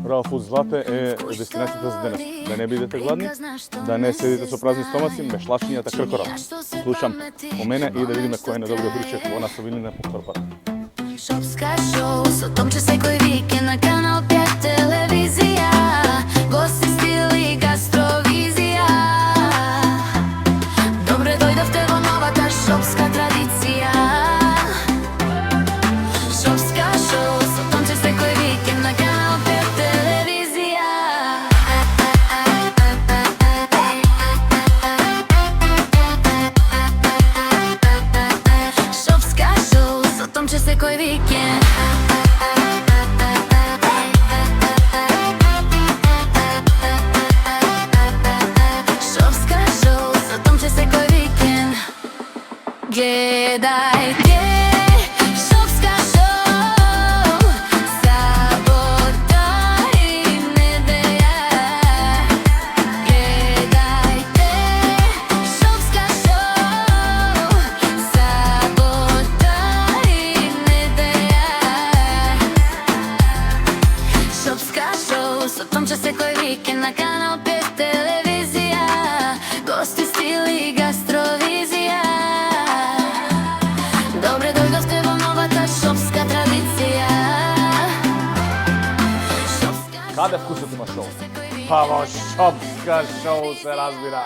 Royal Food Zlate е дестинацијата за денес. Да не бидете гладни, да не седите со празни стомаци, мешлачнијата кркорат. Слушам по мене и да видиме кој е најдобриот ручек во насовилина по корпорат. Шопска шоу, со Томче секој викенд на Канал 5 телевизија. Гости, стил и гастровизија. Добре дојдовте во новата шопска традиција. Шопска шоу, со Томче секој викенд на Канал 5 телевизија. Шопска шоу, со Томче секој викенд. Шопска шоу, со Томче секој викенд. Гледајте Шопска шоу, сабота и недеља. Гледајте Шопска шоу, сабота и недеља. Шопска шоу, со Томче секој викенд на Канал 5 телевизија. Гости, стил и гастровизија. Добре дојдовте во новата шопска традиција. Каде вкусот има шоу? Па во Шопска шоу се разбира.